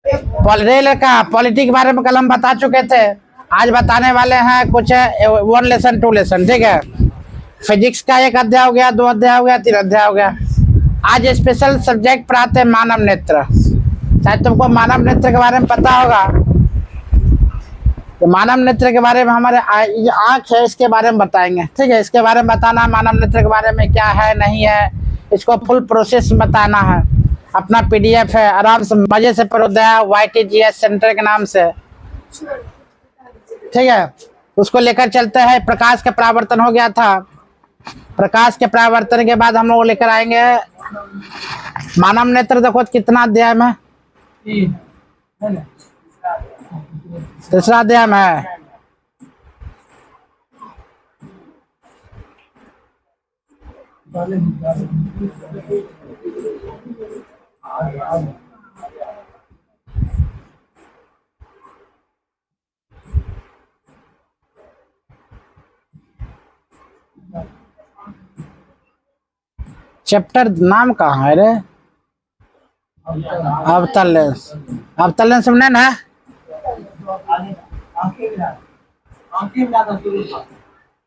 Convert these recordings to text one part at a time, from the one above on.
Rail का politics के बारे में कल हम बता चुके थे। आज बताने वाले हैं कुछ 1 लेसन 2 लेसन, ठीक है। फिजिक्स का 1 अध्याय हो गया, 2 अध्याय हो गया, 3 अध्याय हो गया। आज स्पेशल सब्जेक्ट पढ़ाते हैं मानव नेत्र। शायद तुमको मानव नेत्र के बारे में पता होगा। तो मानव नेत्र के बारे में हमारे आँख है, इसके बारे में बताएंगे, ठीक है। इसके बारे में बताना, मानव नेत्र के बारे में क्या है नहीं है, इसको फुल प्रोसेस बताना है। अपना PDF है, आराम से मजे से पढ़ो, दया YTGS सेंटर के नाम से, ठीक है। उसको लेकर चलते हैं। प्रकाश का परावर्तन हो गया था। प्रकाश के परावर्तन के बाद हम लोग लेकर आएंगे मानव नेत्र। देखो कितना अध्याय में, 3रा अध्याय में है। चैप्टर नाम कहाँ है रे? अवतल लेंस। अवतल लेंस में ना,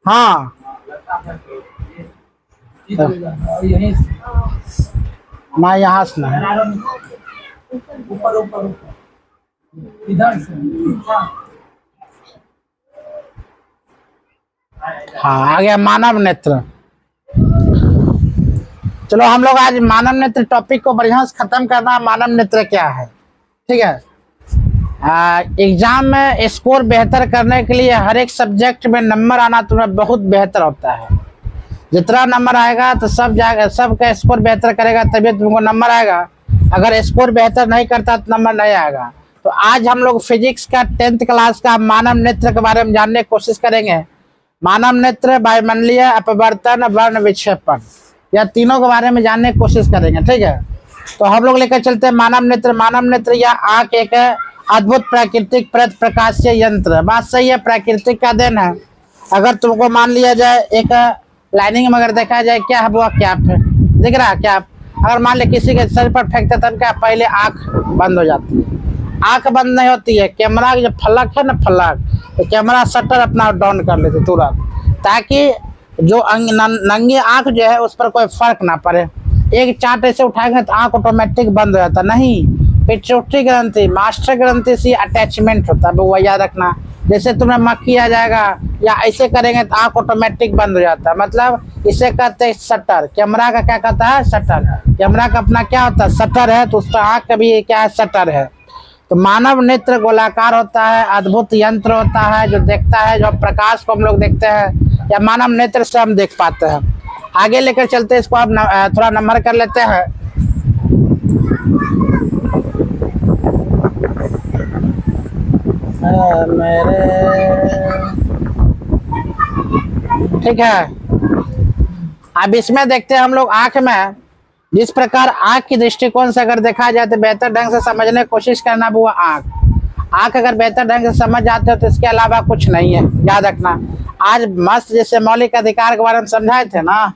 हाँ मैं यहाँ से ना ऊपर इधर से, हाँ आ गया मानव नेत्र। चलो हम लोग आज मानव नेत्र टॉपिक को बढ़िया से खत्म करना। मानव नेत्र क्या है, ठीक है। एग्जाम में स्कोर बेहतर करने के लिए हर एक सब्जेक्ट में नंबर आना तुम्हें बहुत बेहतर होता है। जितना नंबर आएगा तो सबका स्कोर बेहतर करेगा, तभी तुमको नंबर आएगा। अगर स्कोर बेहतर नहीं करता तो नंबर नहीं आएगा। तो आज हम लोग फिजिक्स का 10th क्लास का मानव नेत्र के बारे में जानने की कोशिश करेंगे। मानव नेत्र, वायुमंडलीय अपवर्तन, वर्ण विक्षेपण, या तीनों के बारे में जानने की कोशिश करेंगे, ठीक है। तो हम लोग लेकर चलते हैं मानव नेत्र। मानव नेत्र या आँख एक अद्भुत प्राकृतिक प्रकाशीय यंत्र। बात सही है, प्राकृतिक का देन है। अगर तुमको मान लिया जाए एक लाइनिंग में अगर देखा जाए क्या है वो कैप है, दिख रहा है कैप। अगर मान ले किसी के सर पर फेंकते तब क्या पहले आँख बंद हो जाती है। आँख बंद नहीं होती है, कैमरा जो फलक है ना, फलक, तो कैमरा शटर अपना डाउन कर लेते तुरंत, ताकि जो नंगी आँख जो है उस पर कोई फर्क ना पड़े। एक चार्ट ऐसे उठाएंगे तो आँख ऑटोमेटिक बंद हो जाता नहीं। पिट्यूटरी ग्रंथि, मास्टर ग्रंथि से अटैचमेंट होता है, वो याद रखना। जैसे तुम्हें मक्खी आ जाएगा या ऐसे करेंगे तो आँख ऑटोमेटिक बंद हो जाता है। मतलब इसे कहते हैं शटर। कैमरा का क्या कहता है? शटर। कैमरा का अपना क्या होता है? शटर है। तो उसका आँख का भी क्या है? शटर है। तो मानव नेत्र गोलाकार होता है, अद्भुत यंत्र होता है जो देखता है, जो प्रकाश को हम लोग देखते हैं या मानव नेत्र से हम देख पाते हैं। आगे लेकर चलते हैं, इसको आप थोड़ा नंबर कर लेते हैं। ठीक है, अब इसमें देखते हैं हम लोग आंख में। जिस प्रकार आंख की दृष्टिकोण से अगर देखा जाए तो बेहतर ढंग से समझने की कोशिश करना वो आंख अगर बेहतर ढंग से समझ जाते हो तो इसके अलावा कुछ नहीं है, याद रखना। आज मस्त जैसे मौलिक अधिकार के बारे में समझाए थे ना,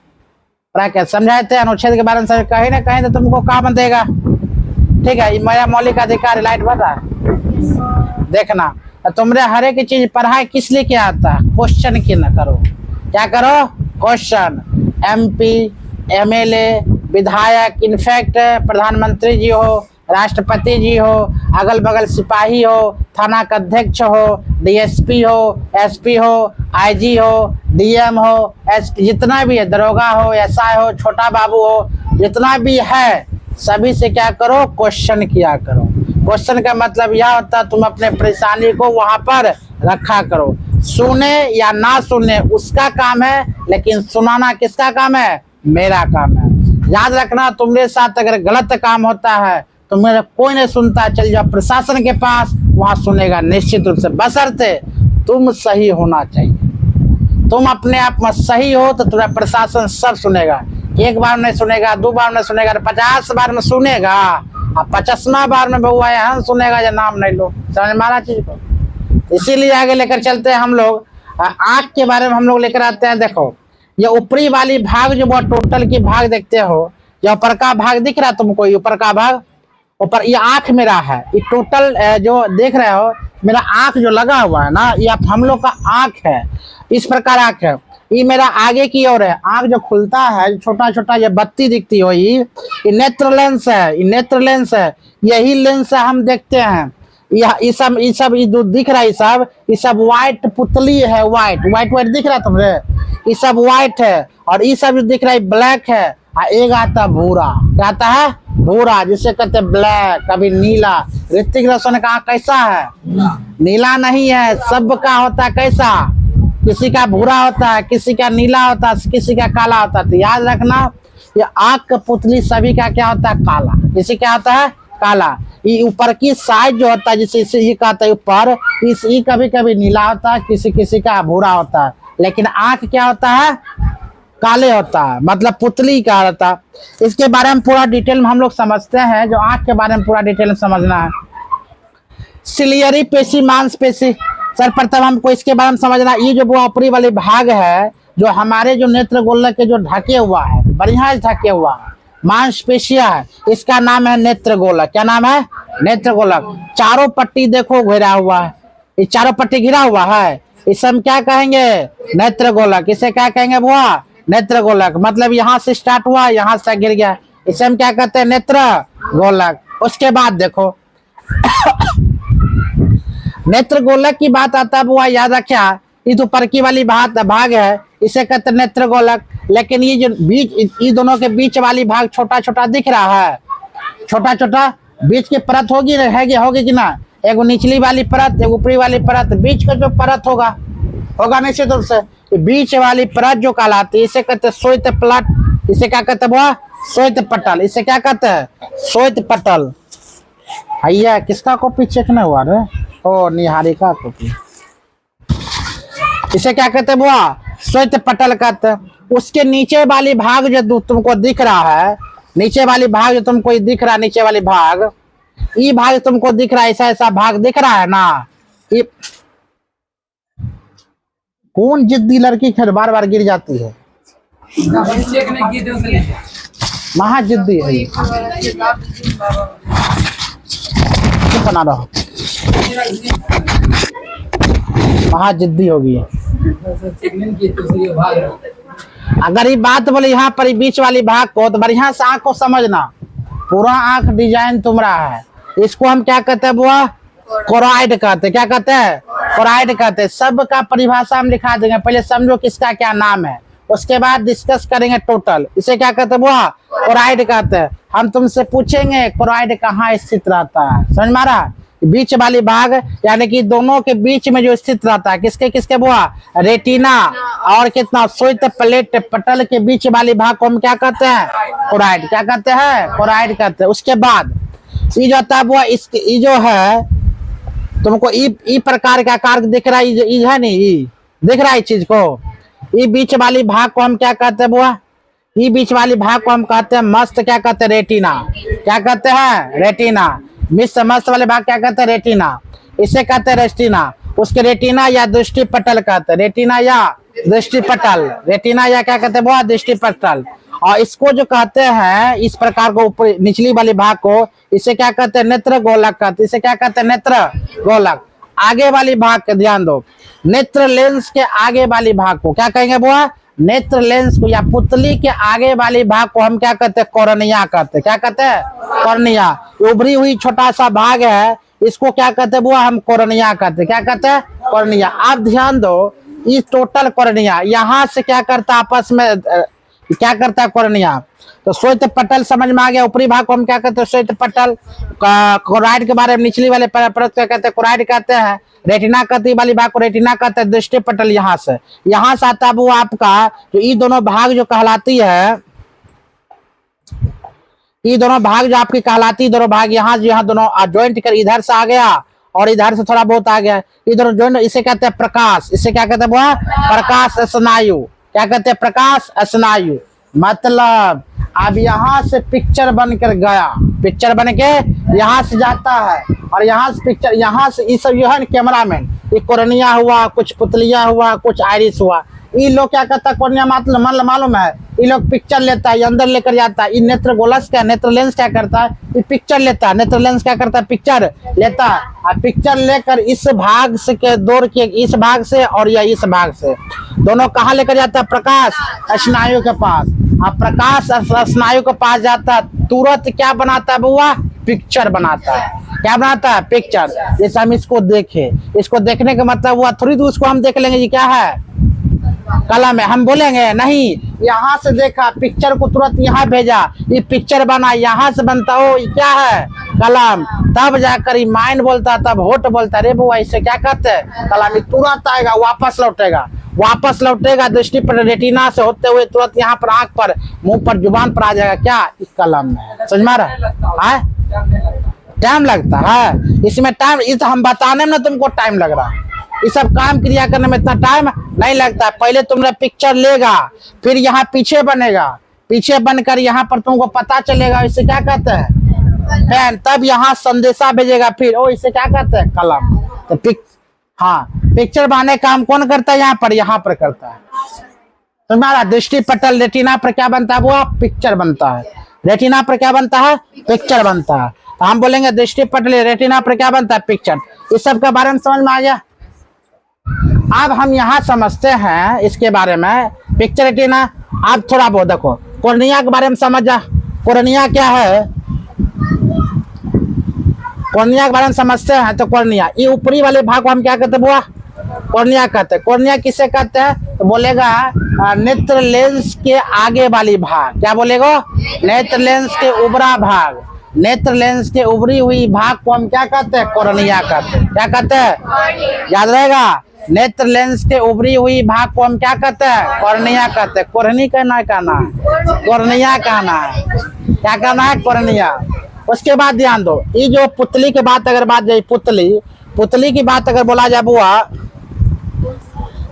समझाए थे, अनुच्छेद के बारे में कहीं ना कहीं तो तुमको काम देगा, ठीक है। मेरा मौलिक अधिकार लाइट भर रहा है, देखना। तुमने हर एक चीज पढ़ाई किस लिए क्या आता है? क्वेश्चन की न करो, क्या करो? क्वेश्चन। MP, MLA, विधायक, इनफैक्ट प्रधानमंत्री जी हो, राष्ट्रपति जी हो, अगल बगल सिपाही हो, थाना का अध्यक्ष हो, DSP हो, SP हो, IG हो, DM हो, SP, जितना भी है, दरोगा हो, SI हो, छोटा बाबू हो, जितना भी है सभी से क्या करो? क्वेश्चन किया करो। क्वेश्चन का मतलब यह होता है तुम अपने परेशानी को वहां पर रखा करो। सुने या ना सुने उसका काम है, लेकिन सुनाना किसका काम है? मेरा काम है। याद रखना, तुम्हारे साथ अगर गलत काम होता है तो मेरा कोई नहीं सुनता, चल जाओ प्रशासन के पास, वहां सुनेगा निश्चित रूप से, बशर्ते तुम सही होना चाहिए। तुम अपने आप में सही हो तो तुम्हारा प्रशासन सब सुनेगा। एक बार नहीं सुनेगा, 2 बार नहीं सुनेगा, 50 बार में सुनेगा, और 50वां बार में बउआ यहाँ सुनेगा या नाम नहीं लो। समझ मारा चीज को। इसीलिए आगे लेकर चलते हैं हम लोग। आँख के बारे में हम लोग लेकर आते हैं। देखो ये ऊपरी वाली भाग जो बहुत टोटल की भाग देखते हो, ये ऊपर का भाग दिख रहा है तुमको? ये ऊपर का भाग, ऊपर ये आंख मेरा है, ये टोटल जो देख रहे हो मेरा आंख जो लगा हुआ है ना, ये हम लोग का आंख है, इस प्रकार आंख है। ये मेरा आगे की ओर है, आंख जो खुलता है छोटा छोटा ये बत्ती दिखती हो, ये नेत्र लेंस है, ये नेत्र लेंस है, यही लेंस से हम देखते हैं। ये सब ये जो दिख रहा है ये सब व्हाइट पुतली है, व्हाइट व्हाइट व्हाइट दिख रहा है तुमरे, ये सब व्हाइट है, और ये सब जो दिख रहा है ब्लैक है, एक आता भूरा, क्या आता है भूरा, जिसे कहते हैं ब्लैक, कभी नीला। ऋतिक रोशन का कैसा है, नीला नहीं है, सबका होता है कैसा, किसी का भूरा होता है, किसी का नीला होता है, किसी का काला होता है। तो याद रखना ये आंख का पुतली सभी का क्या होता है काला, किसी क्या होता है काला। ये ऊपर की साइड जो होता है जिसे ये कहता है ऊपर, इस ये कभी कभी नीला होता है, किसी किसी का भूरा होता है, लेकिन आंख क्या होता है काले होता है, मतलब पुतली का होता है। इसके बारे में पूरा डिटेल में हम लोग समझते हैं, जो आंख के बारे में पूरा डिटेल में समझना है। सिलियरी पेशी, मांसपेशी, सर्वप्रथम हमको इसके बारे में समझना। ये जो वो ऊपरी वाली भाग है जो हमारे जो नेत्र गोलक के जो ढके हुआ है, बढ़िया ढके हुआ है, मांसपेशिया है, इसका नाम है नेत्र गोलक। क्या नाम है नेत्र गोलक। चारों पट्टी देखो घिरा हुआ है, ये चारों पट्टी घिरा हुआ है, इसे हम क्या कहेंगे नेत्र गोलक। इसे क्या कहेंगे बुआ नेत्र गोलक, मतलब यहाँ से स्टार्ट हुआ यहाँ से गिर गया, इसे हम क्या कहते हैं नेत्र गोलक। उसके बाद देखो नेत्र गोलक की बात आता है बुआ, याद रखा, ये तो परकी वाली भाग है, इसे कहते हैं नेत्र गोलक। लेकिन ये जो बीच, ये दोनों के बीच वाली भाग छोटा छोटा दिख रहा है, छोटा छोटा बीच की परत होगी कि ना, एक निचली वाली परत, एक ऊपरी वाली परत, बीच का जो परत होगा निश्चित रूप से बीच वाली परत जो कहलाती है, इसे कहते हैं श्वेत पटल। इसे क्या कहते हैं बुआ श्वेत पटल। इसे क्या कहते हैं श्वेत पटल। भैया किसका कॉपी चेक नहीं हुआ रे, ओ निहारिका कॉपी। इसे क्या कहते हैं बुआ श्वेत पटल कहते हैं। उसके नीचे वाली भाग जो तुमको दिख रहा है, नीचे वाली भाग जो तुमको दिख रहा है, नीचे वाली भाग, ये भाग तुमको दिख रहा है, ऐसा ऐसा भाग दिख रहा है ना, ये कौन जिद्दी लड़की खैर बार बार गिर जाती है, महा जिद्दी है, क्यों बना रहा महा जिद्दी होगी। अगर ये बात बोले यहाँ पर बीच वाली भाग को, तो बढ़िया से आंख को समझना, पूरा आंख डिजाइन तुम्हारा है। इसको हम क्या कहते हैं बुआ कोराइड कहते हैं। क्या कहते हैं कोराइड कहते हैं। सबका परिभाषा हम लिखा देंगे, पहले समझो किसका क्या नाम है, उसके बाद डिस्कस करेंगे टोटल। इसे क्या कहते हैं बुआ कोराइड कहते हैं। हम तुमसे पूछेंगे कोराइड कहाँ स्थित रहता है, समझ मारा, बीच वाली भाग यानी कि दोनों के बीच में जो स्थित रहता है, किसके किसके बुआ रेटिना और कितना श्वेत प्लेट पटल के बीच वाली भाग को हम क्या कहते हैं कोराइड। क्या कहते हैं कोराइड कहते हैं। उसके बाद ये जो होता है बुआ, ये जो है तुमको ई प्रकार का आकार दिख रहा है, ये है नहीं दिख रहा है चीज को, ये बीच वाली भाग को हम क्या कहते हैं बुआ, ये बीच वाली भाग को हम कहते हैं मस्त, क्या कहते हैं रेटिना। क्या कहते हैं रेटिना। मस्त वाले भाग क्या कहते हैं रेटिना, इसे कहते हैं रेटिना। उसके रेटिना या दृष्टि पटल कहते हैं, रेटिना या दृष्टि पटल, रेटिना या क्या कहते हैं बुआ दृष्टि पटल। और इसको जो कहते हैं इस प्रकार को ऊपर निचली वाली भाग को, इसे क्या कहते हैं नेत्र गोलक कहते हैं। इसे क्या कहते हैं नेत्र गोलक। आगे वाली भाग का ध्यान दो, नेत्र लेंस के आगे वाली भाग को क्या कहेंगे बुआ नेत्र लेंस को, या पुतली के आगे वाली भाग को हम क्या कहते हैं कॉर्निया कहते हैं। क्या कहते हैं कॉर्निया। उभरी हुई छोटा सा भाग है, इसको क्या कहते हैं बुआ हम कॉर्निया कहते हैं। क्या कहते हैं कॉर्निया। आप ध्यान दो, इस टोटल कॉर्निया यहाँ से क्या करता आपस में क्या करता है कॉर्निया। तो श्वेत पटल समझ में आ गया। ऊपरी भाग को हम क्या कहते हैं श्वेत पटल। कोराइड के बारे में निचली वाले परत क्या कहते हैं कोराइड कहते हैं। रेटिना कहती वाली भाग को रेटिना कहते हैं। दृष्टि पटल यहाँ से आता है वो आपका, जो ये दोनों भाग जो कहलाती है, ये दोनों भाग जो आपकी कहलाती, दोनों भाग यहाँ दोनों ज्वाइंट कर इधर से आ गया और इधर से थोड़ा बहुत आ गया, ये दोनों ज्वाइंट, इसे कहते हैं प्रकाश। इसे क्या कहते हैं वो प्रकाश स्नायु। क्या कहते हैं प्रकाश स्नायु। मतलब अब यहाँ से पिक्चर बनकर गया, पिक्चर बन के यहाँ से जाता है और यहाँ से पिक्चर, यहाँ से ये सब जो है कैमरा मैन, ये कोर्निया हुआ, कुछ पुतलिया हुआ, कुछ आइरिस हुआ, ये लोग क्या करता है कोर्निया मालूम है, ये लोग पिक्चर लेता है, ये अंदर लेकर जाता है। ये नेत्र गोलस क्या नेत्र लेंस क्या करता है, ये पिक्चर लेता है। नेत्र लेंस क्या करता है, पिक्चर लेता है। और पिक्चर लेकर इस भाग से के दौड़ के इस भाग से और या इस भाग से दोनों कहाँ लेकर जाता है, प्रकाश स्नायु के पास। अब प्रकाश स्नायु के पास जाता है, तुरंत क्या बनाता है बुआ, पिक्चर बनाता है। क्या बनाता है, पिक्चर। जैसे हम इसको देखे, इसको देखने का मतलब हुआ थोड़ी दूर उसको हम देख लेंगे ये क्या है, कलम है, हम बोलेंगे नहीं। यहाँ से देखा पिक्चर को तुरंत यहाँ भेजा, ये पिक्चर बना, यहाँ से बनता ओ ये क्या है, कलम। तब जाकर ये माइंड बोलता, तब होठ बोलता, अरे बुआ इसे क्या कहते हैं, कलम। ये तुरंत आएगा, वापस लौटेगा दृष्टि पर रेटिना से होते हुए तुरंत यहाँ पर आंख पर, मुंह पर, जुबान पर आ जाएगा, क्या इस कलम में। समझ में रहा है, टाइम लगता है इसमें, टाइम इस हम बताने में ना तुमको टाइम लग रहा है, ये सब काम क्रिया करने में इतना टाइम नहीं लगता। पहले तुमने पिक्चर लेगा, फिर यहाँ पीछे बनेगा, पीछे बनकर यहाँ पर तुमको पता चलेगा इसे क्या कहते हैं, पेन। तब यहाँ संदेशा भेजेगा, फिर ओ इसे क्या कहते हैं, कलम। तो हाँ, पिक्चर बनाने काम कौन करता है, यहाँ पर करता है। तुम्हारा दृष्टि पटल रेटिना पर क्या बनता है, वो पिक्चर बनता है। रेटिना पर क्या बनता है, पिक्चर बनता है। तो हम बोलेंगे दृष्टि पटल रेटिना पर क्या बनता है, पिक्चर। इस सब के बारे में समझ में आ गया। अब हम यहाँ समझते हैं इसके बारे में, पिक्चर रेटिना। आप थोड़ा बहुत देखो, कॉर्निया के बारे में समझ जा। कॉर्निया क्या है, कॉर्निया के बारे में समझते हैं। तो कॉर्निया, ये ऊपरी वाले भाग को हम क्या कहते हैं बुआ, कॉर्निया कहते हैं। कॉर्निया किसे कहते हैं, तो बोलेगा नेत्र लेंस के आगे वाली भाग। क्या बोलेगा, नेत्र लेंस के उबरा भाग। नेत्र लेंस के उभरी हुई भाग को हम क्या कहते हैं, कॉर्निया कहते हैं। क्या कहते हैं, याद रहेगा, नेत्र लेंस के उभरी हुई भाग को हम क्या कहते हैं, कॉर्निया कहते हैं। कॉर्नी कहना है, कॉर्निया कहना है। क्या कहना है, कॉर्निया। उसके बाद ध्यान दो, ये जो पुतली की बात अगर बात जाए, पुतली की बात अगर बोला जाए बुआ,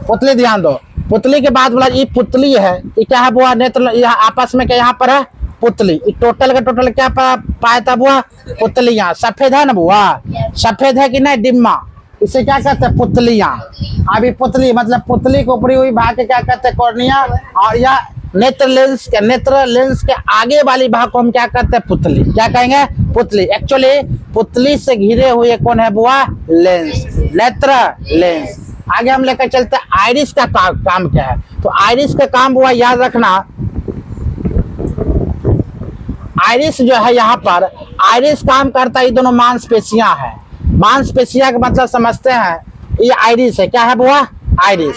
पुतली ध्यान दो, पुतली के बाद बोला ये पुतली है, ये क्या है बुआ, नेत्र यहाँ आपस में क्या यहाँ पर है, पुतली। टोटल का टोटल क्या पाया था बुआ, पुतलियां। सफेद है ना बुआ, सफेद है कि नहीं, डिम्मा, इसे क्या कहते हैं, पुतलियां। अभी पुतली मतलब पुतली को ऊपरी हुई भाग के क्या कहते हैं, कॉर्निया। और या नेत्र लेंस के आगे वाली भाग को हम क्या कहते हैं, पुतली। क्या कहेंगे, पुतली। एक्चुअली पुतली से घिरे हुए कौन है बुआ, लेंस, नेत्र लेंस। आगे हम लेकर चलते हैं आइरिस का काम क्या है। तो आइरिस का काम बुआ याद रखना, आइरिस जो है यहाँ पर, आइरिस काम करता है, ये दोनों मांसपेशियां हैं। मांसपेशियां का मतलब समझते हैं, ये आइरिस है। क्या है बुआ, आइरिस।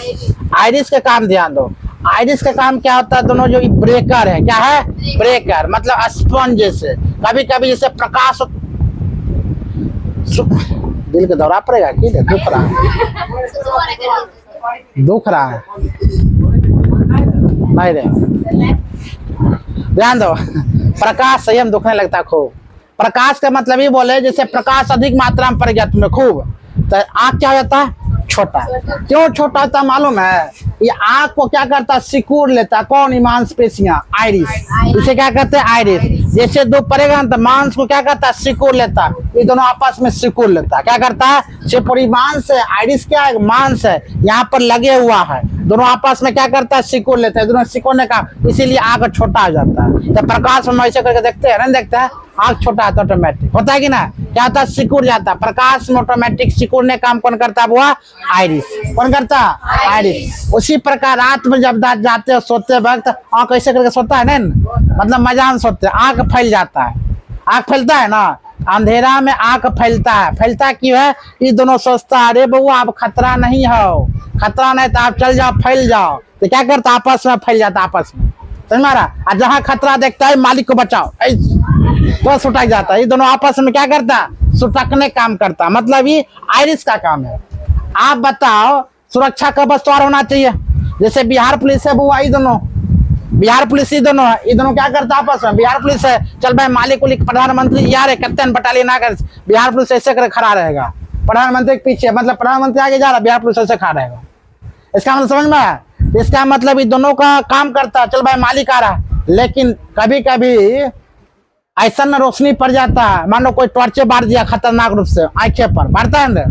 आइरिस का काम ध्यान दो, आइरिस का काम क्या होता है, दोनों जो ब्रेकर है, क्या है, ब्रेकर मतलब स्पंज जैसे। कभी कभी जैसे प्रकाश, दिल का दौरा पड़ेगा कि दुख रहा है नहीं रे, ध्यान दो, प्रकाश संयम दुखने लगता है खूब। प्रकाश का मतलब ये बोले जैसे प्रकाश अधिक मात्रा में पड़ गया तुम्हें खूब, तो आँख क्या हो जाता है, छोटा। क्यों छोटा होता मालूम है, ये आँख को क्या करता है, सिकुड़ लेता। कौन, मांसपेशियां, आइरिस। इसे क्या कहते हैं, आइरिस। जैसे दो पड़ेगा तो मांस को क्या करता है, सिकुड़ लेता। ये दोनों आपस में सिकुड़ लेता। क्या करता है, सिकुड़ी मांस है, आइरिस क्या है, मांस है, यहाँ पर लगे हुआ है, दोनों आपस में क्या करता है, सिकुड़ लेता है। दोनों सिकुड़ने का इसीलिए आँख छोटा हो जाता है। तो प्रकाश में ऐसे करके देखते हैं, नहीं देखते हैं, आँख छोटा है तो ऑटोमेटिक होता है कि ना, क्या होता है, सिकुड़ जाता है। प्रकाश में ऑटोमेटिक सिकुड़ने काम कौन करता है, वो आइरिस। कौन करता है, आइरिस। उसी प्रकार रात में जब जाते हो सोते वक्त आँख ऐसे करके सोता है ना, मतलब मजान सोते, आँख फैल जाता है। आँख फैलता है ना, अंधेरा में आँख फैलता है। फैलता क्यों है, ये दोनों सोचता है, अरे बउआ अब खतरा नहीं हो, खतरा नहीं तो आप चल जाओ, फैल जाओ। तो क्या करता, आपस में फैल जाता, आपस में। समझ मारा। और जहाँ खतरा देखता है, मालिक को बचाओ, तो सुटक जाता है। ये दोनों आपस में क्या करता, सुटकने काम करता। मतलब ये आइरिस का काम है। आप बताओ, सुरक्षा का बस्तवार होना चाहिए। जैसे बिहार पुलिस है बुआ, ये दोनों बिहार पुलिस, ये दोनों है, ये दोनों क्या करता आपस में। बिहार पुलिस है, चल भाई मालिक उलिक प्रधानमंत्री यार है, कैप्टन बटालियन आकर बिहार पुलिस ऐसे कर खड़ा रहेगा, प्रधानमंत्री के पीछे, मतलब प्रधानमंत्री आगे जा रहा, बिहार पुलिस ऐसे खड़ा रहेगा। इसका मतलब समझ में है, इसका मतलब ये दोनों का काम करता है। चल भाई मालिक आ रहा, लेकिन कभी कभी ऐसा में रोशनी पड़ जाता है, मान लो कोई टॉर्चे मार दिया खतरनाक रूप से आंखें पर मारता है ना,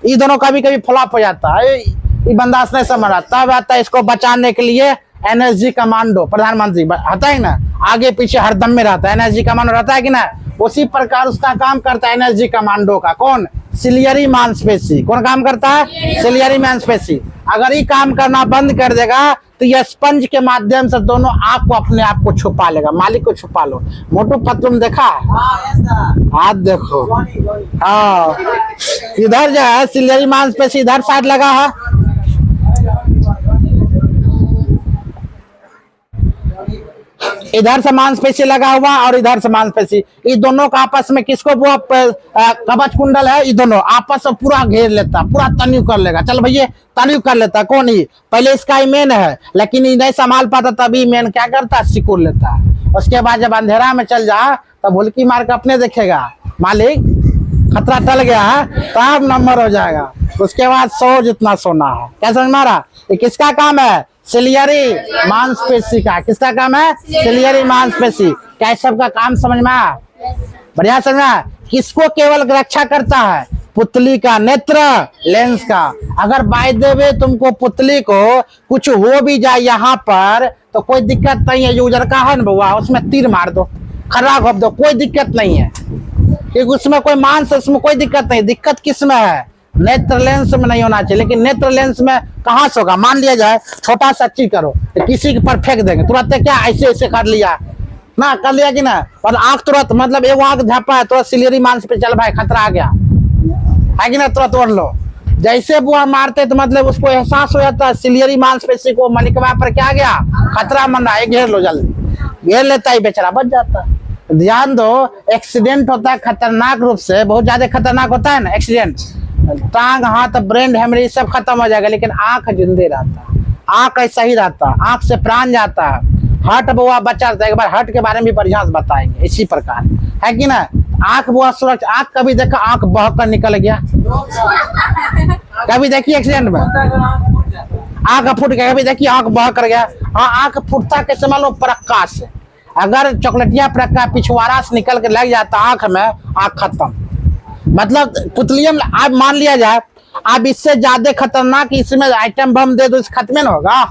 ये दोनों कभी कभी फ्लॉप हो जाता है। ये बंदास नहीं समझ रहा, तब आता है इसको बचाने के लिए एनएसजी कमांडो, प्रधानमंत्री आता है ना, आगे पीछे हरदम में रहता है, एनएसजी कमांडो रहता है कि ना, उसी प्रकार उसका काम करता है एनएसजी कमांडो का। कौन? सिलियरी मांसपेशी। कौन काम करता है? सिलियरी मांसपेशी। अगर ये काम करना बंद कर देगा तो यह स्पंज के माध्यम से दोनों आंख को अपने आप को छुपा लेगा। मालिक को छुपा लो। मोटू पतलू देखा है? हाथ देखो, हाँ, इधर जो है सिलियरी मांसपेशी इधर साइड लगा है, इधर से मांसपेशी लगा हुआ और इधर से मांसपेशी, ये दोनों का आपस में किसको वो कवच कुंडल है, ये दोनों आपस में पूरा घेर लेता, पूरा तन्यु कर लेगा। चल भैया तन्यु कर लेता। कौन? ही पहले इसका ही मेन है, लेकिन ये नहीं संभाल पाता, तभी मेन क्या करता है? सिकुड़ लेता है। उसके बाद जब अंधेरा में चल जा तब भुलकी मार के अपने देखेगा, मालिक खतरा टल गया है, तब नंबर हो जाएगा। उसके बाद सो जितना सोना है। क्या समझ मारा? ये किसका काम है? सिलियरी मांसपेशी का। किसका काम है? सिलियरी मांसपेशी। क्या सबका काम समझ में आया? बढ़िया समझ में आया? किसको केवल रक्षा करता है? पुतली का, नेत्र लेंस का। अगर बाय द वे तुमको पुतली को कुछ हो भी जाए यहाँ पर तो कोई दिक्कत नहीं है, यूजर का है ना बउआ, उसमें तीर मार दो, खर्रा घोप दो, कोई दिक्कत नहीं है, क्योंकि उसमें कोई मांस, उसमें कोई दिक्कत नहीं। दिक्कत किस में है? नेत्र लेंस में नहीं होना चाहिए। लेकिन नेत्र लेंस में कहाँ से होगा? मान लिया जाए छोटा सा चीज करो तो किसी के पर फेंक देंगे, तुरंत क्या ऐसे ऐसे कर लिया ना, कर लिया कि ना, और आंख तुरंत, मतलब एक आंख झापा है तुरंत सिलियरी मांस पे, चल भाई खतरा आ गया है कि ना, तुरंत ओढ़ लो। जैसे बुआ मारते तो मतलब उसको एहसास हो जाता है सिलियरी मांसपेशी को, मलिकवा पर क्या गया, खतरा मन रहा है, घेर लो, जल्दी घेर लेता है, बेचारा बच जाता है। ध्यान दो, एक्सीडेंट होता है खतरनाक रूप से, बहुत ज्यादा खतरनाक होता है ना एक्सीडेंट, टांग हाथ ब्रेन हेमरेज सब खत्म हो जाएगा, लेकिन आंख जिंदे रहता है, आंख ऐसा ही रहता है, आंख से प्राण जाता है, हर्ट बुआ बचा रहता है। एक बार हर्ट के बारे में भी बढ़िया से बताएंगे इसी प्रकार, है कि ना। आंख बुआ सुरक्षा, आंख कभी देखा आंख बहकर निकल गया? कभी देखिए एक्सीडेंट में आंख फूट गया? कभी देखिए आंख बह कर गया? हाँ, आंख फूटता कैसे मालूम? प्रकाश से। अगर चॉकलेटिया प्रकाश पिछवाड़ा से निकल के लग जाता आंख में, आंख खत्म। मतलब पुतलियम आप मान लिया जाए, आप इससे ज्यादा खतरनाक इसमें आइटम बम दे दो, इस खत्म न होगा।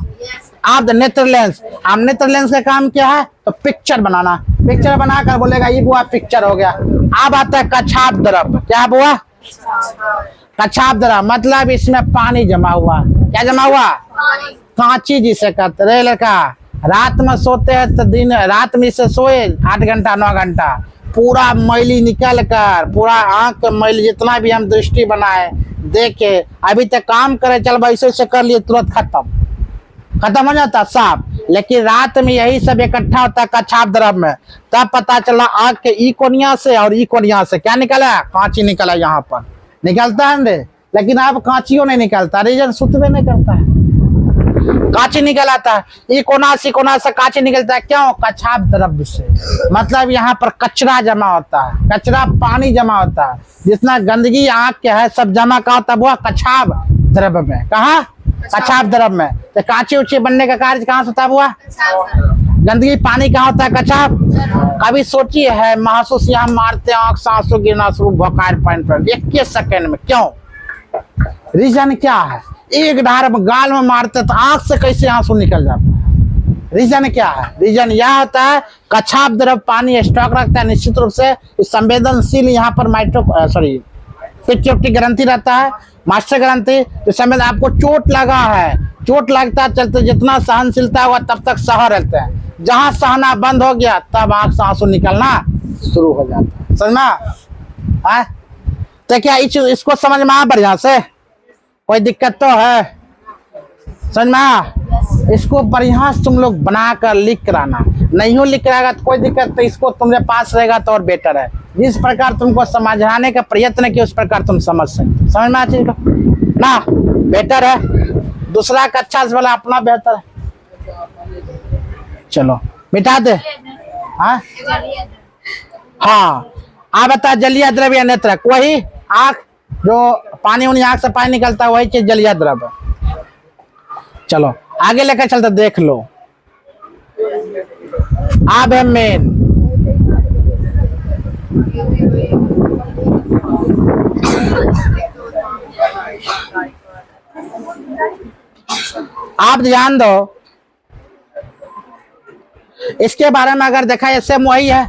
आप नेत्र लेंस, आप नेत्र लेंस का काम क्या है? तो पिक्चर बनाना, पिक्चर बनाकर बोलेगा ये बुआ पिक्चर हो गया। अब आता है कछाप द्रव। क्या बुआ? कछाप द्रव मतलब इसमें पानी जमा हुआ। क्या जमा हुआ? कांची जिसे कहते। रे लड़का, रात में सोते हैं तो दिन रात में इसे सोए 8 घंटा 9 घंटा, पूरा मैली निकल कर, पूरा आंख मैली जितना भी हम दृष्टि बनाए देखे, अभी तक काम करे, चल भाई ऐसे कर लिए, तुरंत खत्म हो जाता साफ। लेकिन रात में यही सब इकट्ठा होता है कछाप द्रव में, तब पता चला आंख के ई कोनिया से और ई कोनिया से क्या निकला? कांची निकला। यहाँ पर निकलता है रे, लेकिन अब कांचियों नहीं निकलता, रीजन सुतवे नहीं करता है, कांची निकल आता है। ई कोना से कांची निकलता है, क्यों? कछाप द्रव से। मतलब यहाँ पर कचरा जमा होता है, कचरा पानी जमा होता है, जितना गंदगी आंख के है सब जमा कहाँ होता है? वो कछाप द्रव में। कहा? कछाप द्रव में। तो कांची उची बनने का कार्य कहाँ से होता है बुआ? गंदगी पानी कहाँ होता है? कछाप। कभी सोचिए है महसूस यहाँ मारते आंख सांसों गिरना शुरू, भोकाल पॉइंट पर 21 सेकेंड में, क्यों? रीजन क्या है? एक धार में गाल में मारते तो आंख से कैसे आंसू निकल जाता है? रीजन क्या है? रीजन यह होता है कछाप द्रव पानी स्टॉक रखता है निश्चित रूप से, संवेदनशील यहाँ पर पित्त ग्रंथि रहता है, मास्टर ग्रंथि। तो समय आपको चोट लगा है, चोट लगता चलते जितना सहनशीलता हुआ तब तक सह रहते हैं, जहां सहना बंद हो गया तब आंख से आंसू निकलना शुरू हो जाता है। समझना? तो क्या इसको समझ में आ बढ़िया से? कोई दिक्कत तो है? समझ में? इसको बढ़िया से तुम लोग बनाकर लिख कराना, नहीं हो लिख कराएगा तो कोई दिक्कत, तो इसको तुम्हारे पास रहेगा तो और बेटर है। जिस प्रकार तुमको समझाने का प्रयत्न किया उस प्रकार तुम समझ सकते। समझ में आ चीज ना? बेटर है। दूसरा का अच्छा से वाला अपना बेहतर है। चलो मिटा दे। हाँ, आप बता जलीय द्रव्य नेत्रक, वही आंख जो पानी उन्हीं आंख से पानी निकलता है, वही चीज जलीय द्रव्य। चलो आगे लेकर चलते, देख लो। अब है मेन आप ध्यान दो, इसके बारे में अगर देखा ऐसे वही है,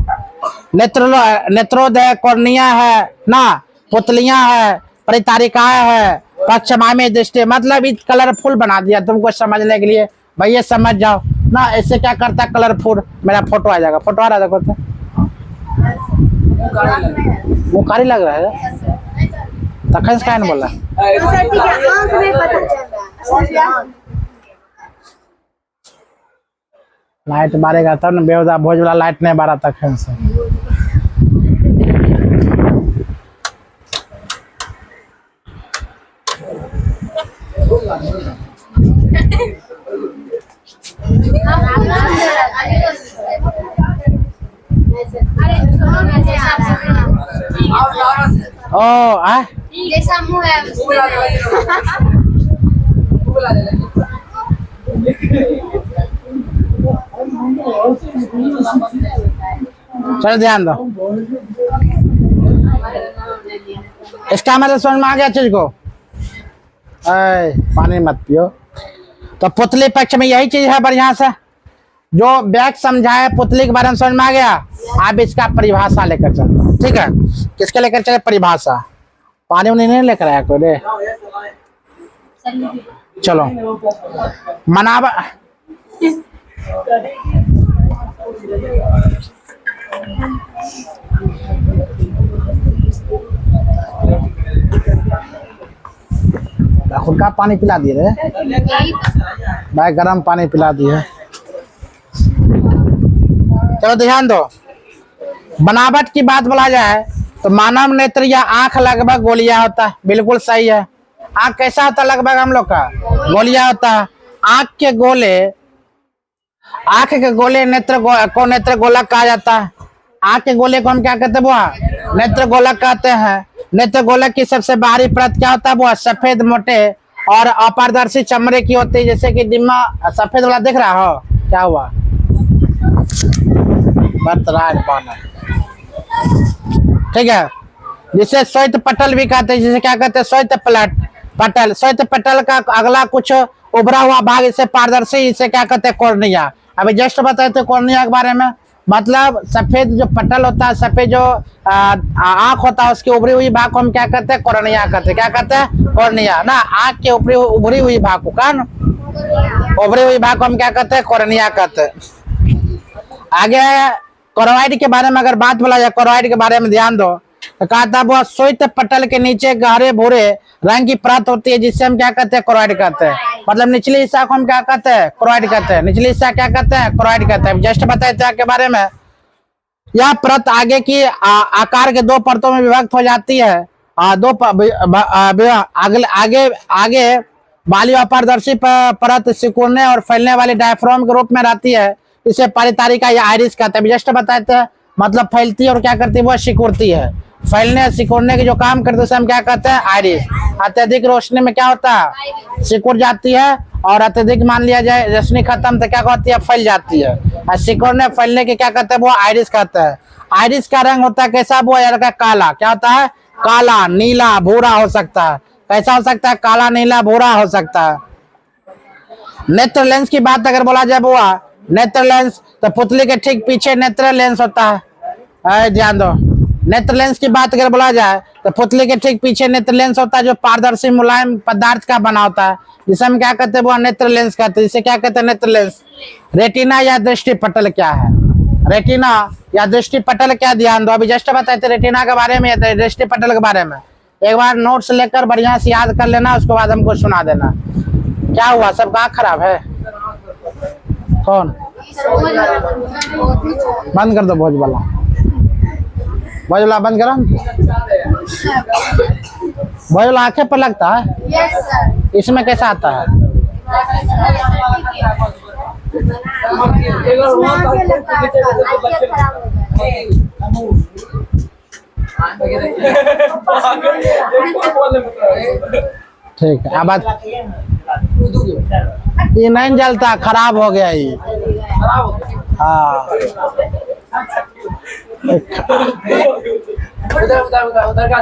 नेत्रोदय, कॉर्निया है ना, पुतलियां है, परितारिकाएं है, पक्षमामी दृष्टि, मतलब इस कलरफुल बना दिया तुमको समझने के लिए, भैया समझ जाओ ना। इससे क्या करता है कलरफुल, मेरा फोटो आ जाएगा, फोटो आ रहा देखो तो मुखारी लग रहा है तखन से कहने बोला लाइट मारेगा तब ना, बेवदा भोज वाला लाइट नहीं बारा तखन से। ओ आ जैसा मुंह है चलो ध्यान दो, इसका मतलब समझ में आ गया चीज को। पानी मत पियो। तो पुतली पक्ष में यही चीज है बढ़िया से, जो बैक समझाए पुतली के बारे में समझ में आ गया। आप इसका परिभाषा लेकर चलते, ठीक है, किसके लेकर चले परिभाषा, पानी उन्हें नहीं लेकर आया कोई रे। चलो मनावा खुद का पानी पिला दिए रे भाई, गर्म पानी पिला दिए। चलो ध्यान दो, बनावट की बात बोला जाए तो मानव नेत्र या आंख लगभग गोलियां होता है, बिल्कुल सही है। आंख कैसा होता है लगभग हम लोग का गोलियां होता है। आंख के गोले नेत्र गोलक कहा जाता है। आंख के गोले को हम क्या कहते हैं बुआ, नेत्र गोलक कहते हैं। नेत्र गोलक की सबसे बाहरी परत क्या होता है बुआ, सफेद मोटे और अपारदर्शी चमड़े की होती है, जैसे कि दिम्मा सफेद वाला दिख रहा हो, क्या हुआ ठीक है, जिसे श्वेत पटल भी कहते हैं, जिसे क्या कहते हैं श्वेत पटल। श्वेत पटल का अगला कुछ उभरा हुआ भाग इसे पारदर्शी, इसे क्या कहते हैं कॉर्निया। अभी जस्ट बताए थे कॉर्निया के बारे में, मतलब सफेद जो पटल होता है, सफेद जो आंख होता है, उसकी उभरी हुई भाग को हम क्या कहते हैं कॉर्निया कहते हैं। क्या कहते हैं कॉर्निया ना, आंख के उभरी हुई भाग को, कान उभरी हुई भाग को हम क्या कहते हैं कॉर्निया कहते हैं। आगे कोरोइड के बारे में अगर बात बोला जाए, कोरोइड के बारे में ध्यान दो, तो कहा था वो श्वेत पटल के नीचे गहरे भूरे रंग की परत होती है, जिससे हम क्या कहते हैं कोरोइड कहते हैं। मतलब निचली हिस्सा को हम क्या कहते हैं कोरोइड कहते हैं, निचली हिस्सा क्या कहते हैं कोरोइड कहते हैं। जस्ट बताए थे के बारे में, यह परत आगे की आकार के दो परतों में विभक्त हो जाती है। आगे वाली अपारदर्शी परत सिकुड़ने और फैलने वाली डायफ्राम के रूप में रहती है, इसे परितारिका या आइरिस कहते हैं। जस्ट बताए थे, मतलब फैलती है और क्या करती है वो सिकुड़ती है। फैलने सिकुड़ने के जो काम करते हैं उसे हम क्या कहते हैं आइरिस। अत्यधिक रोशनी में क्या होता है सिकुड़ जाती है, और अत्यधिक मान लिया जाए रोशनी खत्म तो क्या होती है फैल जाती है। और सिकुड़ने फैलने के क्या कहते हैं वो आइरिस कहते हैं। आइरिस का रंग होता है कैसा वो यार काला, क्या होता है काला, नीला, भूरा हो सकता है। कैसा हो सकता है काला, नीला, भूरा हो सकता है। नेत्र लेंस की बात अगर बोला जाए बुआ, नेत्र लेंस तो पुतली के ठीक पीछे नेत्र लेंस होता है। ध्यान दो, नेत्र लेंस की बात अगर बोला जाए तो पुतली के ठीक पीछे नेत्र लेंस होता है, जो पारदर्शी मुलायम पदार्थ का बना होता है, जिसे हम क्या कहते हैं वो नेत्र लेंस कहते हैं। जिसे क्या कहते हैं नेत्र लेंस। रेटिना या दृष्टि पटल क्या है, रेटिना या दृष्टि पटल क्या, ध्यान दो, अभी जस्ट बताए थे रेटिना के बारे में, दृष्टि पटल के बारे में। एक बार नोट्स लेकर बढ़िया से याद कर लेना, उसके बाद हमको सुना देना। क्या हुआ, सबका आँख खराब है? कौन? बंद कर दो भोज वाला, भोज वाला बंद करो। भोज वाला आंखें पर लगता है, इसमें कैसा आता है? ठीक है, अब ये नहीं जलता, खराब हो गया ये। हाँ उधर का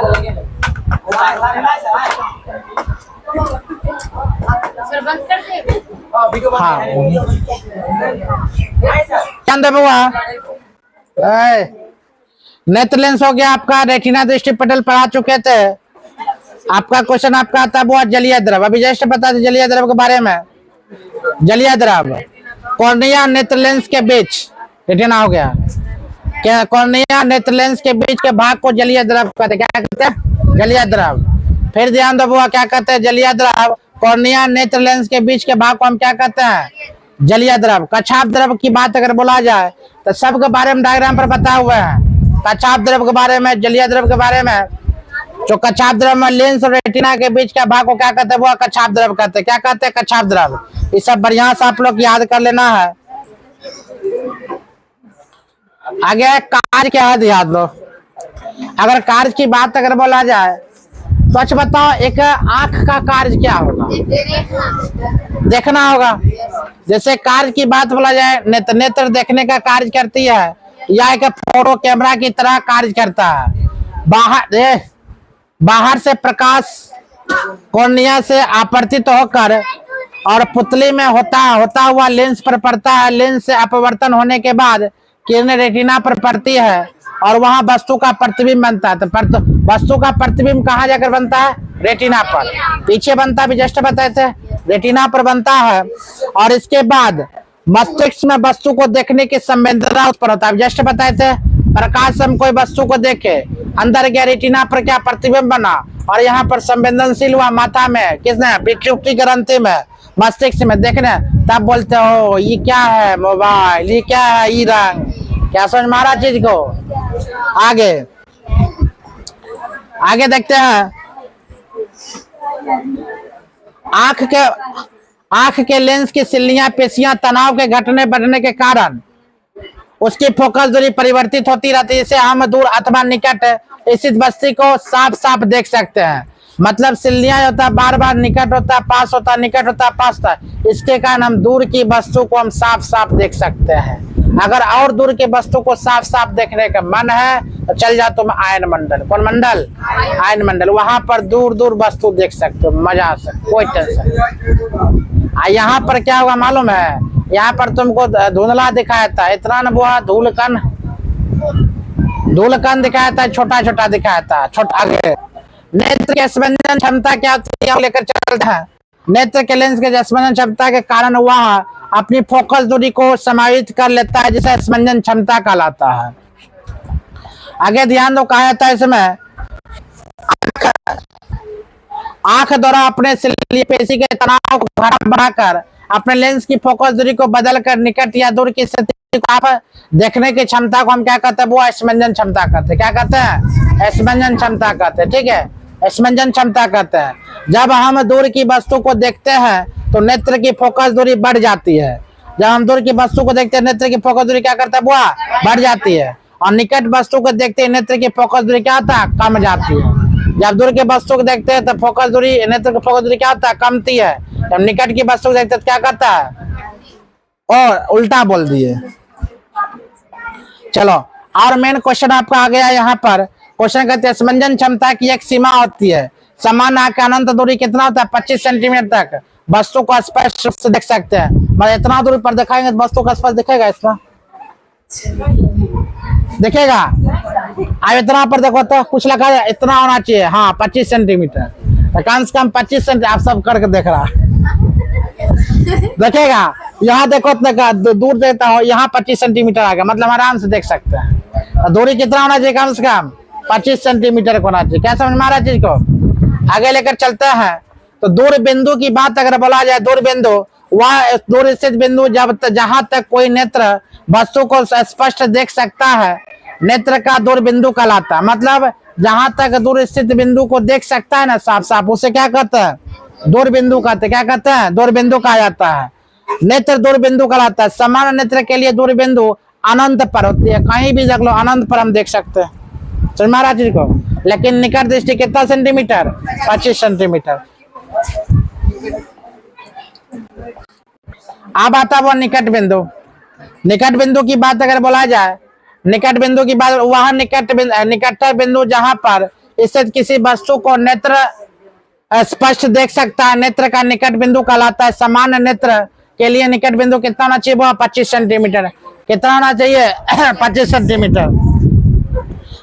सर बंद कर दे। हाँ क्या अंदर हुआ नेत्र लेंस हो गया आपका, रेटिना दृष्टि पटल पढ़ा चुके थे। आपका क्वेश्चन आपका आता है वो जलीय द्रव। अभी जस्ट बता दें जलीय द्रव के बारे में। जलीय द्रव कॉर्निया नेत्र लेंस के बीच, रेटिना हो गया क्या, कॉर्निया नेत्र लेंस के बीच के भाग को जलीय द्रव कहते हैं। क्या कहते हैं? जलीय द्रव। फिर ध्यान दो बुआ, क्या कहते हैं? जलीय द्रव कॉर्निया नेत्र लेंस के बीच के भाग को हम क्या कहते हैं? जलीय द्रव। कछाप द्रव की बात अगर बोला जाए तो सबके बारे में डायग्राम पर बता हुआ है। कछाप द्रव के बारे में, जलीय द्रव के बारे में। जो कछाप द्रव में लेंस और रेटिना के बीच का भाग को क्या कहते हैं? वो कछाप द्रव कहते हैं। क्या कहते हैं? कछाप द्रव। ये सब बढ़िया से आप लोग याद कर लेना है। आगे कार्य क्या है ध्यान दो। अगर कार्य की बात अगर बोला जाए तो अच्छा बताओ, एक आंख का कार्य क्या होगा? देखना होगा। जैसे कार्य की बात बोला जाए, नेत्र नेत्र देखने का कार्य करती है, या एक फोटो कैमरा की तरह कार्य करता है। बाहर से प्रकाश कॉर्निया से आपतित होकर और पुतली में होता हुआ लेंस पर पड़ता है। लेंस से अपवर्तन होने के बाद किरणें रेटिना पर पड़ती है और वहां वस्तु का प्रतिबिंब बनता है। तो वस्तु का प्रतिबिंब कहाँ जाकर बनता है? रेटिना पर। पीछे बनता है, जस्ट बताए थे, रेटिना पर बनता है। और इसके बाद मस्तिष्क में वस्तु को देखने की संवेदना उत्पन्न होता है। जस्ट बताए थे, प्रकाश से हम कोई वस्तु को देखे, अंदर गया, रेटिना पर क्या प्रतिबिंब बना और यहाँ पर संवेदनशील हुआ माथा में, किसने? पिट्यूटरी ग्रंथि में, मस्तिष्क में देखने, तब बोलते हो ये क्या है? मोबाइल। ये क्या है? ये रंग। क्या समझ में आ रहा चीज को? आगे देखते हैं। आंख के लेंस की सिल्लियां पेशियां तनाव के घटने बढ़ने के कारण उसकी फोकस दूरी परिवर्तित होती रहती है। इसे हम दूर अथवा निकट स्थित वस्तु को साफ साफ देख सकते हैं। मतलब सिल्लियां होता है, बार बार निकट होता है, पास होता है, निकट होता है, पास होता है। इसके कारण हम दूर की वस्तु को हम साफ साफ देख सकते हैं। अगर और दूर के वस्तु को साफ साफ देखने का मन है तो चल जाओ तुम आयन मंडल। कौन मंडल? आयन मंडल। वहां पर दूर दूर वस्तु देख सकते हो मजा से, कोई टेंशन। यहाँ पर क्या होगा मालूम है? यहाँ पर तुमको धुंधला दिखाया था, इतना न बुआ, धूलकन दिखाया था, छोटा छोटा दिखाया था। छोटा आगे नेत्र के स्पंदन क्षमता क्या होती है लेकर चलता है। नेत्र के लेंस के स्पंदन क्षमता के कारण वह अपनी फोकस दूरी को समायोजित कर लेता है, जिसे स्पंदन क्षमता कहलाता है। आगे ध्यान दो, कहा जाता है इसमें आंख द्वारा अपने सिल्ली पेशी के तनाव को बढ़ाकर अपने लेंस की फोकस दूरी को बदलकर निकट या दूर की स्थिति को आप देखने की क्षमता को हम क्या कहते हैं? वो स्पंदन क्षमता कहते हैं। क्या कहते हैं? स्पंदन क्षमता कहते हैं। ठीक है, स्पंदन क्षमता कहते हैं। जब हम दूर की वस्तु को देखते हैं तो नेत्र की फोकस दूरी बढ़ जाती है। जब हम दूर की वस्तु को देखते हैं नेत्र की फोकस दूरी क्या करता है? वो बढ़ जाती है। और निकट वस्तु को देखते हैं नेत्र की फोकस दूरी क्या होता है? कम जाती है। जब दूर के वस्तु को देखते हैं तो फोकस दूरी, नेत्र की फोकस दूरी क्या होता है? कमती है। जब निकट की वस्तु को देखते हैं तो क्या करता है? और उल्टा बोल दिए। चलो, और मेन क्वेश्चन आपका आ गया यहाँ पर। क्वेश्चन कहते हैं स्पंदन क्षमता की एक सीमा होती है। समान आंख का अनंत दूरी कितना होता है? 25 सेंटीमीटर तक वस्तु को स्पष्ट रूप से देख सकते हैं। मतलब इतना दूरी पर दिखाएंगे तो वस्तु का स्पष्ट दिखेगा? इसमें दिखेगा? अब इतना पर देखो तो कुछ लगा है, इतना होना चाहिए। हाँ, 25 सेंटीमीटर। तो कम से कम 25 सेंटीमीटर आप सब करके देख रहा देखेगा। यहाँ देखो दूर देखता हो, यहाँ 25 सेंटीमीटर आ गया, मतलब आराम से देख सकते हैं। दूरी कितना होना चाहिए? कम से कम 25 सेंटीमीटर को होना चाहिए। क्या समझ में आ रहा है चीज को? आगे लेकर चलते हैं। तो दूर बिंदु की बात अगर बोला जाए, दूर बिंदु वह दूर स्थित बिंदु जहां तक कोई नेत्र वस्तु को स्पष्ट देख सकता है, नेत्र का दूर बिंदु कहलाता है। मतलब जहां तक दूर स्थित बिंदु को देख सकता है ना साफ साफ, उसे क्या कहते हैं? दूर बिंदु कहते हैं। क्या कहते हैं? दूर बिंदु कहा जाता है। नेत्र दूर बिंदु कहलाता है। सामान्य नेत्र के लिए दूर बिंदु अनंत पर होती है। कहीं भी देख लो अनंत पर हम देख सकते हैं। समझ में आ रहा चीज को? लेकिन निकट दृष्टि कितना सेंटीमीटर? 25 सेंटीमीटर। अब आता वो निकट बिंदु। निकट बिंदु की बात अगर बोला जाए, निकट बिंदु की बात वह निकट बिंदु जहां पर स्थित किसी वस्तु को नेत्र स्पष्ट देख सकता है, नेत्र का निकट बिंदु कहलाता है। सामान्य नेत्र के लिए निकट बिंदु कितना होना चाहिए? वो 25 सेंटीमीटर। कितना होना चाहिए? 25 सेंटीमीटर।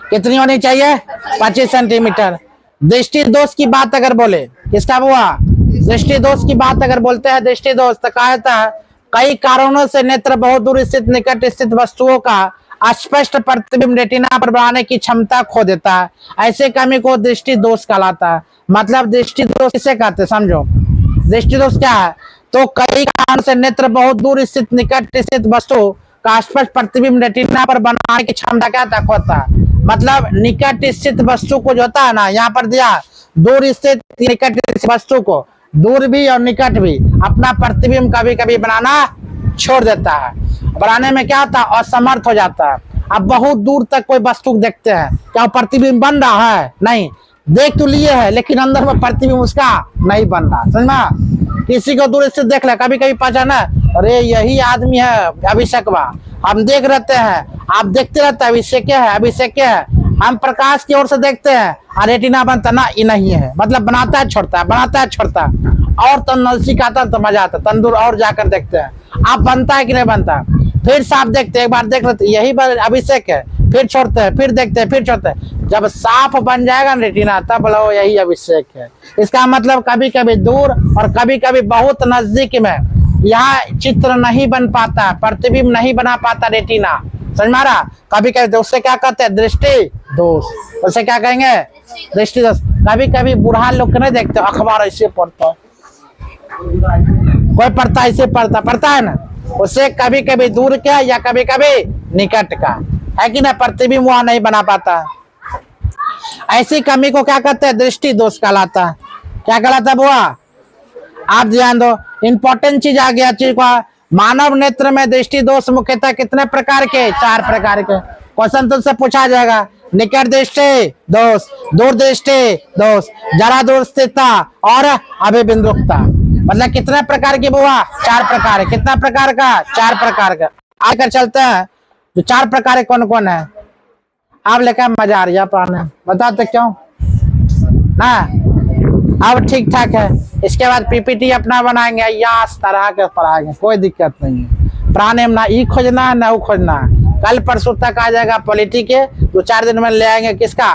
कितनी होनी चाहिए? 25 सेंटीमीटर। दृष्टि दोष की बात अगर बोले, किसका हुआ? दृष्टि दोष की बात अगर बोलते हैं दृष्टि दोष, तो कहा जाता है कई कारणों से नेत्र बहुत दूर स्थित निकट स्थित वस्तुओं का अस्पष्ट प्रतिबिंब रेटिना पर बनाने की क्षमता खो देता है। ऐसे कमी को दृष्टि दोष कहलाता है। मतलब दृष्टि दोष किसे कहते हैं समझो। दृष्टि दोष क्या है? तो कई कारणों से नेत्र बहुत दूर स्थित निकट स्थित वस्तु का स्पष्ट प्रतिबिंब रेटिना पर बनाने की क्षमता क्या तक होता है। मतलब निकट स्थित वस्तु को जो होता है ना, यहाँ पर दिया दूर स्थित निकट स्थित वस्तु को, दूर भी और निकट भी अपना प्रतिबिंब कभी कभी बनाना छोड़ देता है। बनाने में क्या होता है? असमर्थ हो जाता है। अब बहुत दूर तक कोई वस्तु देखते हैं, क्या प्रतिबिंब बन रहा है? नहीं, देख तो लिए है लेकिन अंदर में प्रतिबिंब उसका नहीं बन रहा। समझा? किसी को दूर से देख ले, कभी कभी पहचाना, अरे यही आदमी है अभिषेकवा, हम देख रहते हैं, आप देखते रहते हैं अभिषेक है, अभिषेक है। हम प्रकाश की ओर से देखते हैं और रेटिना बनता ना, ये नहीं है। मतलब बनाता है छोड़ता है, बनाता है छोड़ता है। और तो नजदीक आता तो मजा आता, तंदूर और जाकर देखते हैं आप बनता है कि नहीं बनता। फिर साफ देखते हैं, एक बार देख लेते यही बार अभिषेक है, फिर छोड़ते हैं, फिर देखते हैं, फिर छोड़ते हैं। जब साफ बन जाएगा रेटिना तब बोलो यही अभिषेक है। इसका मतलब कभी कभी दूर और कभी कभी बहुत नजदीक में यहाँ चित्र नहीं बन पाता, प्रतिबिंब नहीं बना पाता रेटिना। समझ मारा? कभी कभी उससे क्या कहते हैं? दृष्टि दोष। उसे क्या कहेंगे? दृष्टि दोष। कभी कभी बूढ़ा लोग नहीं देखते, अखबार ऐसे पढ़ता है, कोई पढ़ता ऐसे पढ़ता है ना, उससे कभी कभी दूर का या कभी कभी निकट का है कि ना, प्रतिबिंब वहां नहीं बना पाता। ऐसी कमी को क्या कहते हैं? दृष्टि दोष कहलाता है। क्या कहलाता है बुआ? आप ध्यान दो, इंपॉर्टेंट चीज आ गया चीज का। मानव नेत्र में दृष्टि दोष मुख्यतः कितने प्रकार के? 4 प्रकार के। क्वेश्चन तुमसे पूछा जाएगा, निकट दृष्टि दोष, दूर दृष्टि दोष, जरा दूर स्थिरता और अभिबिंदुकता। मतलब कितने प्रकार की बुआ? 4 प्रकार है। कितना प्रकार का? 4 प्रकार का। आकर चलते हैं जो 4 प्रकार कौन कौन है। आप लेकर मजा आ रही है पढ़ने, बताते क्यों ना? अब ठीक ठाक है। इसके बाद पीपीटी अपना बनाएंगे या इस तरह के पढ़ाएंगे, कोई दिक्कत नहीं है। पढ़ाने में ना ई खोजना है ना वो खोजना है। कल परसों तक आ जाएगा पॉलिटी के, 2-4 दिन में ले आएंगे किसका?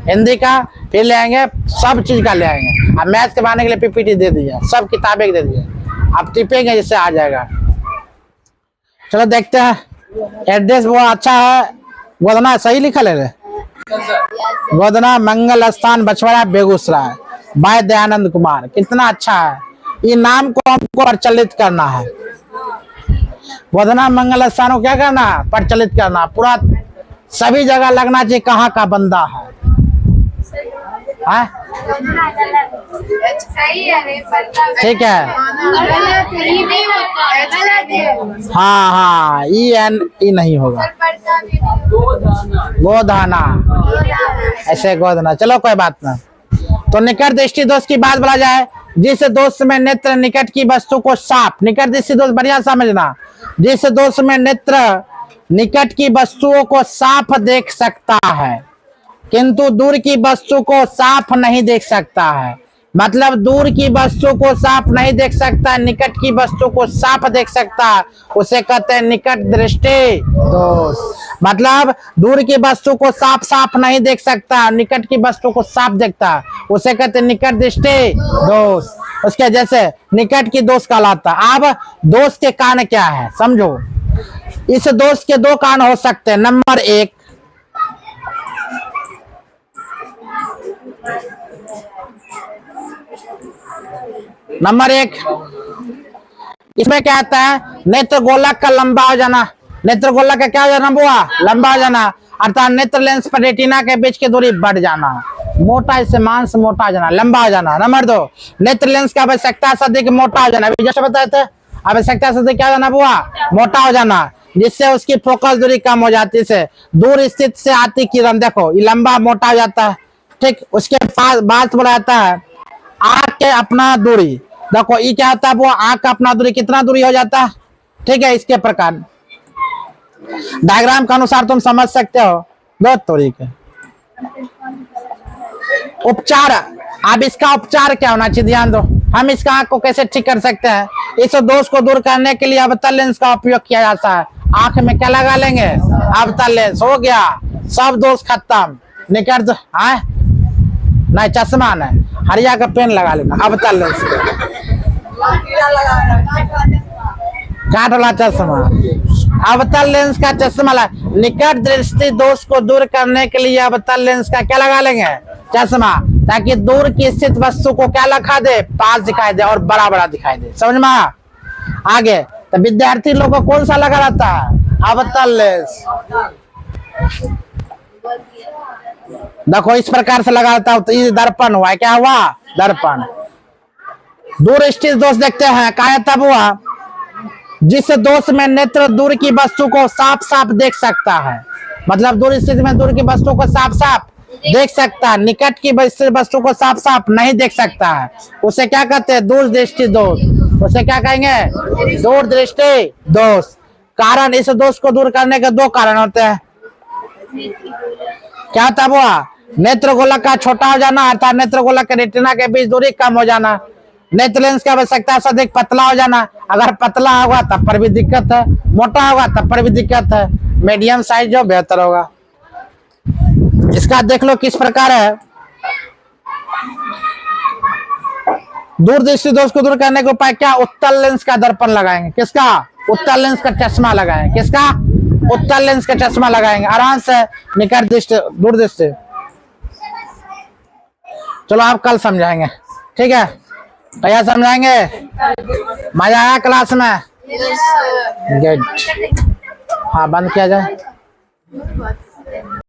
हिंदी का, फिर ले आएंगे सब चीज का ले आएंगे। अब मैथ के बनाने के लिए पीपीटी दे दिया, सब किताबें दे दिए, आप टिपेंगे जिससे आ जाएगा। चलो देखते हैं। एड्रेस वो अच्छा है, गोदना सही लिखा ले रहे, गोदना मंगल स्थान बछवाड़ा बेगूसराय बाय दयानंद कुमार। कितना अच्छा है। ये नाम को हमको प्रचलित करना है। गोदना मंगल स्थान को क्या करना? प्रचलित करना। पूरा सभी जगह लगना चाहिए कहाँ का बंदा है। ठीक है। हाँ हाँ, ई नहीं होगा, गोदाना ऐसे गोदना। चलो कोई बात ना। तो निकट दृष्टि दोष की बात बोला जाए, जिस दोष में नेत्र निकट की वस्तु को साफ, निकट दृष्टि दोष बढ़िया समझना, जिस दोष में नेत्र निकट की वस्तुओं को साफ देख सकता है किंतु दूर की वस्तु को साफ नहीं देख सकता है। मतलब दूर की वस्तु को साफ नहीं देख सकता, निकट की वस्तु को साफ देख सकता, उसे कहते हैं निकट दृष्टि दोष। मतलब दूर की वस्तु को साफ साफ नहीं देख सकता, निकट की वस्तु को साफ देखता, उसे कहते हैं निकट दृष्टि दोष। उसके जैसे निकट की दोष कहलाता। अब दोष के कारण क्या है समझो। इस दोष के 2 कारण हो सकते हैं। नंबर 1, इसमें क्या आता है? नेत्र गोलक का लंबा हो जाना। नेत्र गोलक का क्या हो जाना बुआ? लंबा हो जाना। अर्थात नेत्र लेंस पर रेटिना के बीच की दूरी बढ़ जाना, मोटा इससे मांस मोटा हो जाना, लंबा हो जाना। नंबर 2, नेत्र लेंस का आवश्यकता से अधिक मोटा हो जाना। जैसे बताए थे, आवश्यकता से अधिक क्या हो जाना बुआ? मोटा हो जाना, जिससे उसकी फोकस दूरी कम हो जाती है। दूर स्थित से आती किरण देखो ये लंबा मोटा हो जाता है। ठीक, उसके पास बात बोला जाता है आंख के अपना दूरी। देखो ये क्या होता है वो आंख का अपना दूरी कितना दूरी हो जाता है। ठीक है, इसके प्रकार डायग्राम के अनुसार तुम समझ सकते हो 2 तरीके। उपचार, अब इसका उपचार क्या होना चाहिए ध्यान दो। हम इसका आंख को कैसे ठीक कर सकते हैं? इस दोष को दूर करने के लिए अवतल लेंस का उपयोग किया जाता है। आंख में क्या लगा लेंगे? अवतल लेंस। हो गया, सब दोष खत्म। निकट है नहीं, चश्मा नहीं, हरिया का पेन लगा लेना। अवतल लेंस काट वाला चश्मा, अवतल लेंस का चश्मा निकट दृष्टि दोष को दूर करने के लिए अवतल लेंस का क्या लगा लेंगे? चश्मा, ताकि दूर की स्थित वस्तु को क्या लगा दे? पास दिखाई दे और बड़ा बड़ा दिखाई दे। समझ में आगे? तो विद्यार्थी लोग को कौन सा लगा रहता है? अवतल लेंस। देखो इस प्रकार से लगा रहता है। तो ये दर्पण हुआ, क्या हुआ? दर्पण। दूर स्थित दोष देखते हैं, क्या तब हुआ? जिस दोष में नेत्र दूर की वस्तु को साफ साफ देख सकता है, मतलब दूर स्थिति में दूर की वस्तु को साफ साफ देख सकता है, निकट की वस्तु को साफ साफ नहीं देख सकता है, उसे क्या कहते हैं? दूर दृष्टि दोष। उसे क्या कहेंगे? दूर दृष्टि दोष। कारण, इस दोष को दूर करने के दो कारण होते हैं। क्या तब हुआ? नेत्र गोलक का छोटा हो जाना अर्थात नेत्र गोलक के रेटिना के बीच दूरी कम हो जाना। नेत्र लेंस की आवश्यकता से अधिक पतला हो जाना। अगर पतला होगा तब पर भी दिक्कत है, मोटा होगा तब पर भी दिक्कत है। मीडियम साइज जो बेहतर होगा। इसका देख लो किस प्रकार है। दूर दृष्टि दोष को दूर करने के उपाय क्या? उत्तल लेंस का दर्पण लगाएंगे। किसका? उत्तल लेंस का चश्मा लगाएंगे। किसका? उत्तल लेंस का चश्मा लगाएंगे। आराम से निकट दृष्टि, दूर दृष्टि। चलो आप कल समझाएंगे, ठीक है? भैया समझाएंगे? मजा आया क्लास में? गुड। हाँ, बंद किया जाए।